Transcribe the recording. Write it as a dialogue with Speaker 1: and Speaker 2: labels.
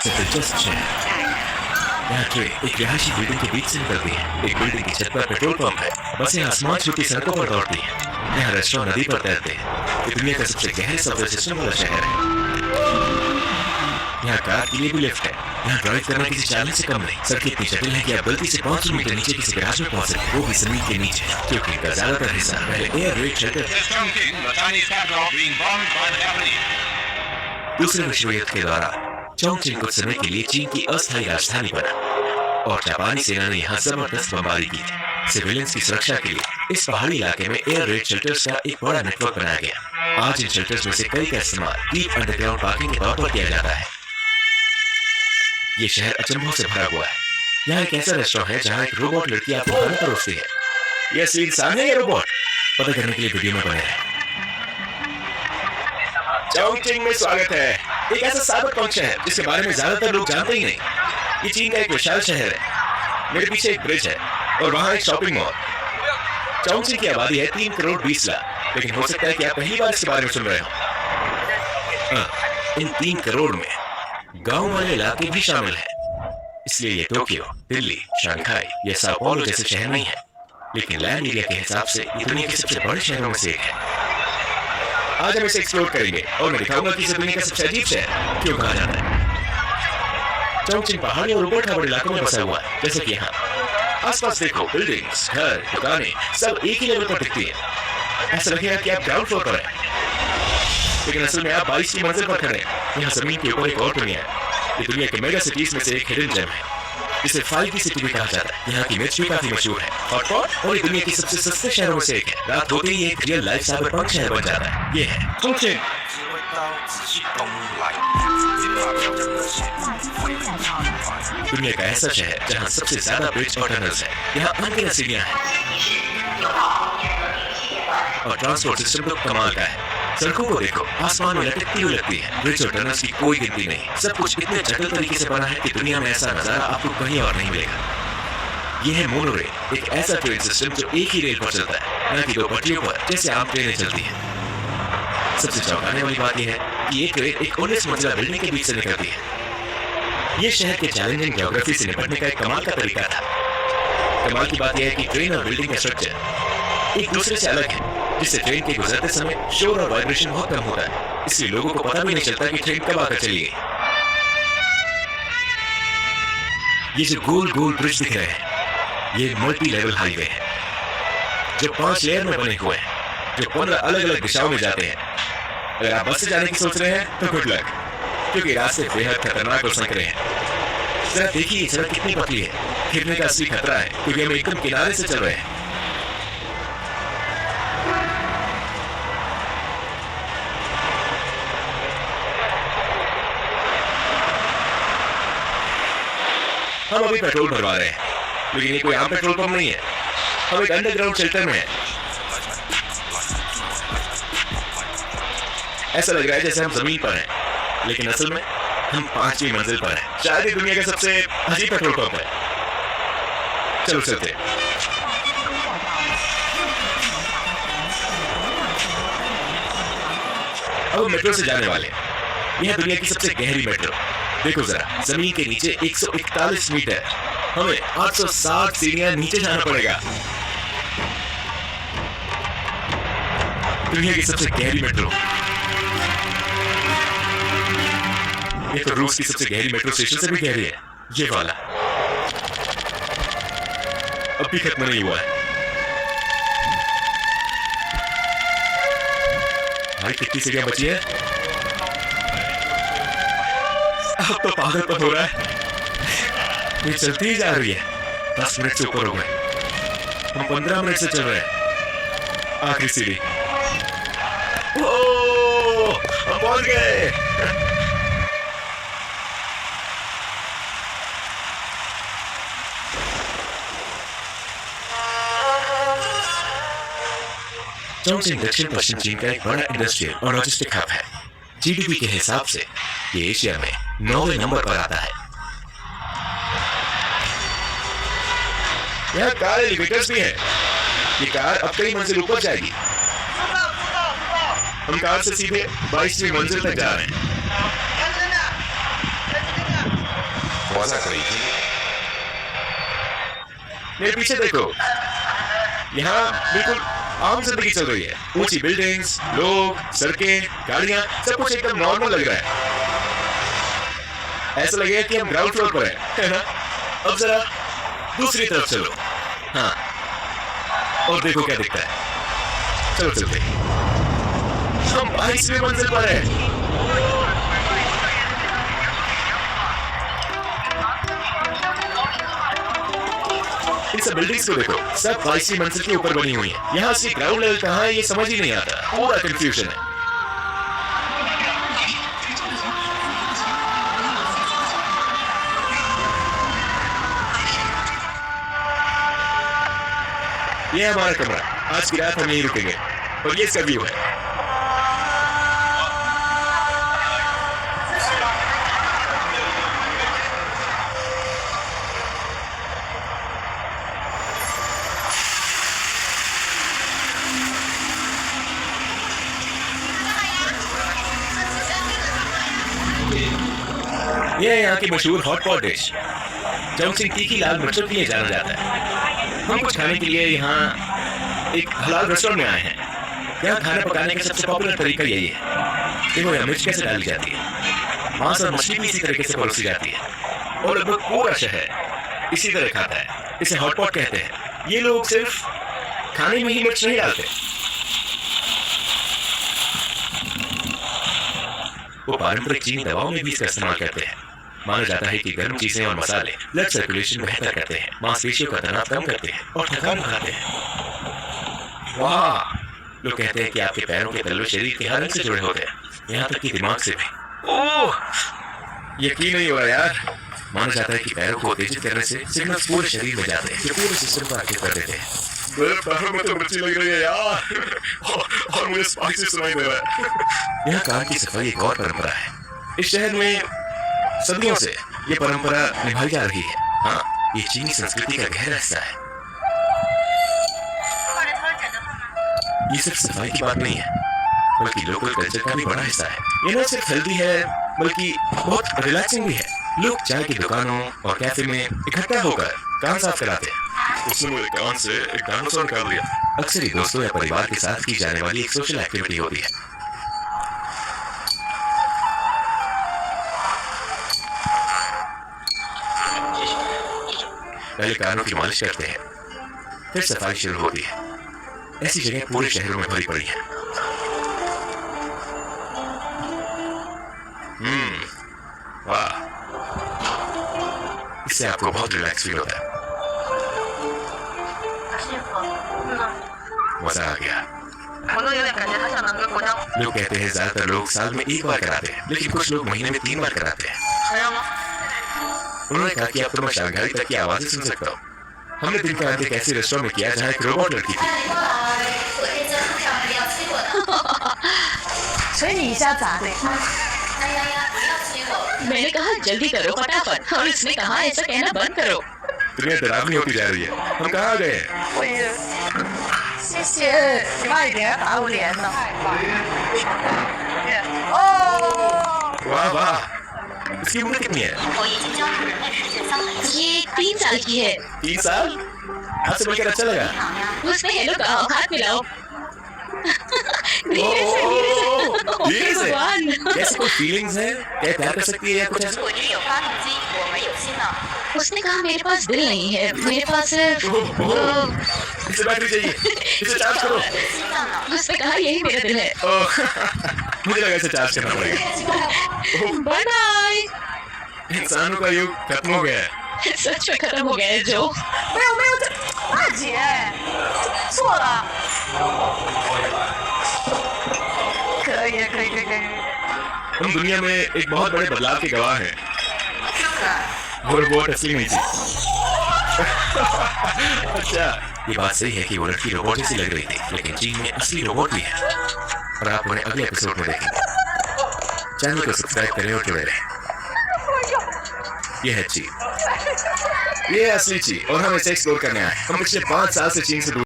Speaker 1: दिलचस्प शहर। यहाँ ट्रेन एक रिहायशी बिल्डिंग के बीच से निकलती है। एक बिल्डिंग की छत पर पेट्रोल पंप है। बसें आसमान छूती सड़कों पर दौड़ती हैं। यहाँ रेस्टोरेंट नदी पर तैरते हैं। ये दुनिया का सबसे गहरे सबवे सिस्टम वाला शहर है। यहाँ कार के लिए भी लिफ्ट है। यहाँ ड्राइव करना किसी चैलेंज से कम नहीं। सड़कें इतनी जटिल है कि आप गलती से 500 मीटर नीचे किसी गैराज में पहुंच सकते, वो भी जमीन के नीचे, क्योंकि इनका ज्यादातर हिस्सा पहले एयर रेड शेल्टर। दूसरे विश्व युद्ध के दौरान चोंगचिंग कुछ समय के लिए चीन की अस्थायी राजधानी बना और जापानी सेना ने यहाँ जबरदस्त बमबारी की थी। सिविलियंस की सुरक्षा के लिए इस पहाड़ी इलाके में एयर रेड शेल्टर्स का एक बड़ा नेटवर्क बनाया गया। आज इन शेल्टर्स में से कई का इस्तेमाल डीप अंडरग्राउंड पार्किंग के तौर पर किया जाता है। ये शहर अचंभों से भरा हुआ है। यहाँ एक ऐसा रेस्टोरेंट है जहाँ एक रोबोट लड़की आपको खाना परोसती है। ये असली इंसान है या रोबोट? पता करने के लिए वीडियो में बने रहें। चोंगचिंग में स्वागत है। एक ऐसा साइबरपंक शहर जिसके बारे में ज्यादातर लोग जानते ही नहीं। ये चीन का एक विशाल शहर है। मेरे पीछे एक ब्रिज है और वहाँ एक शॉपिंग मॉल। चोंगचिंग की आबादी है 3 करोड़ 20 लाख, लेकिन हो सकता है कि आप पहली बार इसके बारे में सुन रहे हो। इन 3 करोड़ में गांव वाले इलाके भी शामिल हैं। इसलिए ये टोक्यो, दिल्ली, शंघाई या साओ पाउलो जैसे शहर नहीं है, लेकिन लैंड एरिया के हिसाब से ये दुनिया के सबसे बड़े शहरों में से एक है। आज हम इसे एक्सप्लोर करेंगे और मैं दिखाऊंगा कि इसे दुनिया का सबसे अजीब शहर क्यों कहा जाता है। चोंगचिंग पहाड़ी और ऊबड़ खाबड़ इलाकों में बसा हुआ है, जैसे कि यहाँ। आसपास देखो, बिल्डिंग्स, घर, दुकानें सब एक ही लेवल पर दिखती है। ऐसा लगेगा कि आप ग्राउंड फ्लोर पर हैं, लेकिन असल में आप 22वीं मंजिल पर खड़े हैं। यहाँ जमीन के ऊपर एक और दुनिया है। ये दुनिया के मेगा सिटीज में से एक हिडन जेम है, जिसे 5G सिटी भी कहा जाता है। यहाँ की मिर्च भी काफी मशहूर है। हॉटपॉट और ये दुनिया की सबसे सस्ते शहरों में से एक है। रात होते ही एक रियल लाइफ साइबरपंक शहर बन जाता है। ये है चोंगचिंग। दुनिया का ऐसा शहर जहाँ सबसे ज्यादा ब्रिज और टनल्स है। यहाँ अनगिनत सीढ़ियाँ हैं और ट्रांसपोर्ट सिस्टम तो कमाल का है। सड़कों को देखो, आसमान में लटकती हुई लगती है। ब्रिज और टनल्स की कोई गिनती नहीं। सब कुछ इतने जटिल तरीके से बना है कि दुनिया में ऐसा नजारा आपको कहीं और नहीं मिलेगा। ये है मोनोरेल, एक ऐसा ट्रेन सिस्टम जो एक ही रेल पर चलता है, न कि 2 पटरियों पर जैसे आम ट्रेनें चलती हैं। सबसे चौंकाने वाली बात यह है कि ये ट्रेन एक 19 मंजिला बिल्डिंग के बीच से निकलती है। ये शहर के चैलेंजिंग ज्योग्राफी से निपटने का एक कमाल का तरीका था। कमाल की बात यह है कि ट्रेन और बिल्डिंग का स्ट्रक्चर एक दूसरे से अलग है, जिससे ट्रेन के गुजरते समय शोर और वाइब्रेशन बहुत कम होता है। इसलिए लोगों को पता भी नहीं चलता कि ट्रेन कब आकर चली गई। ये जो गोल गोल ब्रिज दिख रहे हैं, ये मल्टी लेवल हाईवे है जो 5 लेयर में बने हुए हैं, जो 15 अलग अलग दिशाओं में जाते हैं। अगर आप बस से जाने की सोच रहे हैं तो गुड लक, क्योंकि रास्ते बेहद खतरनाक और संकरे हैं। जरा देखिए ये सड़क कितनी पतली है। गिरने का असली खतरा है, क्योंकि हम एकदम किनारे से चल रहे हैं। हम अभी पेट्रोल भरवा रहे हैं, लेकिन ये कोई आम पेट्रोल पंप नहीं है। हम एक अंडरग्राउंड शेल्टर में हैं। ऐसा लग रहा है जैसे हम जमीन पर हैं, लेकिन असल में हम 5वीं मंजिल पर हैं। शायद ये दुनिया का सबसे अजीब पेट्रोल पंप है। चलो चलते। अब मेट्रो से जाने वाले हैं। यह दुनिया की सबसे गहरी मेट्रो। देखो जरा, जमीन के नीचे 141 मीटर, हमें 860 सीढ़ियां नीचे जाना पड़ेगा। दुनिया की सबसे गहरी मेट्रो। ये तो रूस की सबसे गहरी मेट्रो स्टेशन से भी गहरी है। ये वाला अब भी खत्म नहीं हुआ है। भाई कितनी सीढ़ियां बची है? अब तो पागलपन हो रहा है। ये चलती ही जा रही है। 10 मिनट से ऊपर हो गए। हम 15 मिनट से चल रहे हैं। आखिरी सीढ़ी। ओह, हम पहुंच गए। चोंगचिंग दक्षिण पश्चिम चीन का एक बड़ा इंडस्ट्रियल और लॉजिस्टिक हब है। जीडीपी के हिसाब से ये एशिया में 9वें नंबर पर आता है। यहाँ कार एलिवेटर्स भी हैं। ये कार अब कई मंजिल ऊपर जाएगी। हम कार से सीधे 22वीं मंजिल तक जा रहे हैं।
Speaker 2: मजा करेगी।
Speaker 1: मेरे पीछे देखो, यहाँ बिल्कुल आम जिंदगी चल रही है। ऊंची बिल्डिंग्स, लोग, सड़कें, गाड़ियां, सब कुछ एकदम नॉर्मल लग रहा है। ऐसा लगेगा कि हम ग्राउंड फ्लोर पर है ना? अब जरा दूसरी तरफ चलो। हाँ, और देखो क्या दिखता है। चलो चलते, हम 22वीं मंजिल पर हैं। इन सब बिल्डिंग्स को देखो, सब 22वीं मंजिल के ऊपर बनी हुई है। यहाँ से ग्राउंड लेवल कहाँ है ये समझ ही नहीं आता, पूरा कंफ्यूजन है। ये है हमारा कमरा, आज की रात हम यहीं रुकेंगे और ये इसका व्यू है। ये है यहाँ की मशहूर हॉट पॉट डिश, चौंगसिंग तीखी लाल मिर्चों के लिए जाना जाता है। हम कुछ खाने के लिए यहाँ एक हलाल रेस्टोरेंट में आए हैं। यहाँ खाना पकाने का सबसे पॉपुलर तरीका यही है। देखो यहाँ मिर्च कैसे डाली जाती है, मांस और मछली भी इसी तरीके से परोसी जाती है और लगभग पूरा शहर इसी तरह खाता है। इसे हॉट पॉट कहते हैं। ये लोग सिर्फ खाने में ही मिर्च नहीं डालते, वो पारंपरिक चीनी दवाओं में भी इसका इस्तेमाल करते हैं। माना जाता है कि गर्म चीजें और मसाले ब्लड सर्कुलेशन बेहतर करते हैं, मांसपेशियों का तनाव कम करते हैं और थकान उठाते हैं। वाह, लोग कहते हैं कि आपके पैरों के तलवे शरीर के हर अंग से जुड़े होते हैं, यहाँ तक कि दिमाग से भी। ओह, यकीन नहीं हो रहा यार। माना जाता है कि पैरों को उत्तेजित करने से सिग्नल्स पूरे शरीर में जाते हैं जो पूरे सिस्टम को एक्टिव कर देते हैं। मेरे पैरों में तो मिर्ची लग रही है यार और मुझे स्पाइसी सुनाई दे रहा है। यहाँ कान की सफाई एक और परंपरा है। इस शहर में सदियों से ये परंपरा निभाई जा रही है। हाँ, ये चीनी संस्कृति का गहरा हिस्सा है। ये सिर्फ सफाई की बात नहीं है, बल्कि लोकल कल्चर का भी बड़ा हिस्सा है। ये न सिर्फ हेल्दी है, बल्कि बहुत रिलैक्सिंग भी है। लोग चाय की दुकानों और कैफे में इकट्ठा होकर कान साफ कराते हैं। उसने मेरे कान से एक डायनासोर निकाल दिया। अक्सर ही दोस्तों या परिवार के साथ की जाने वाली एक सोशल एक्टिविटी होती है। पहले कानों की मालिश करते हैं, फिर सफाई शुरू होती है। ऐसी जगह पूरे शहरों में भरी पड़ी है। वाह, इससे आपको बहुत रिलैक्स फील होता है। मजा आ गया। लोग कहते हैं ज्यादातर लोग साल में एक बार कराते हैं, लेकिन कुछ लोग महीने में 3 बार कराते हैं। उन्होंने कहा कि अब तो मैं शंघाई तक की आवाजें सुन सकता हूँ। हमने दिन का अंत एक ऐसे रेस्टोरेंट में किया जहाँ एक रोबोट लड़की थी।
Speaker 3: मैंने कहा जल्दी करो फटाफट, और इसने कहा ऐसा कहना बंद करो।
Speaker 1: दुनिया डरावनी होती जा रही है। हम कहाँ गए हैं?
Speaker 4: 谢谢，你慢一点，打我脸呢。哦，
Speaker 1: वाह वाह, इसकी उम्र कितनी है?
Speaker 5: 我已经交出人类世界3个游戏。
Speaker 3: ये 3 साल की है।
Speaker 1: 3 साल? हाथ से मिलकर अच्छा लगा।
Speaker 3: उसने हेलो कहा, हाथ मिलाओ। धीरे से धीरे से।
Speaker 1: धीरे से?
Speaker 3: भगवान।
Speaker 1: कैसे कोई फीलिंग्स है? क्या प्यार कर सकती है या कुछ ऐसा?
Speaker 5: 我只有发动机，我没有心脏。
Speaker 3: उसने कहा मेरे पास दिल नहीं है, मेरे पास सिर्फ
Speaker 1: इसे बैटरी चाहिए, इसे चार्ज करो।
Speaker 5: 心脏呢？
Speaker 3: उसने कहा यही मेरा दिल है।
Speaker 1: मुझे लगा इसे चार्ज करना पड़ेगा।
Speaker 3: Bye bye.
Speaker 1: इंसानों का युग खत्म हो गया है।
Speaker 3: सच में खत्म हो गया है जो।
Speaker 4: 没有没有，这大姐错了。可以可以可以可以。
Speaker 1: हम दुनिया में एक बहुत बड़े बदलाव के गवाह हैं।
Speaker 4: 是不是？
Speaker 1: वो रोबोट असली नहीं थी। अच्छा, ये बात सही है कि वो लड़की रोबोट जैसी लग रही थी, लेकिन चीन में असली रोबोट भी है और आप उन्हें अगले एपिसोड में देखेंगे। चैनल को सब्सक्राइब करें और जुड़े रहें। ये है ची, ये है असली ची और हम इसे एक्सप्लोर करने आए। हम पिछले 5 साल से चीन से दूर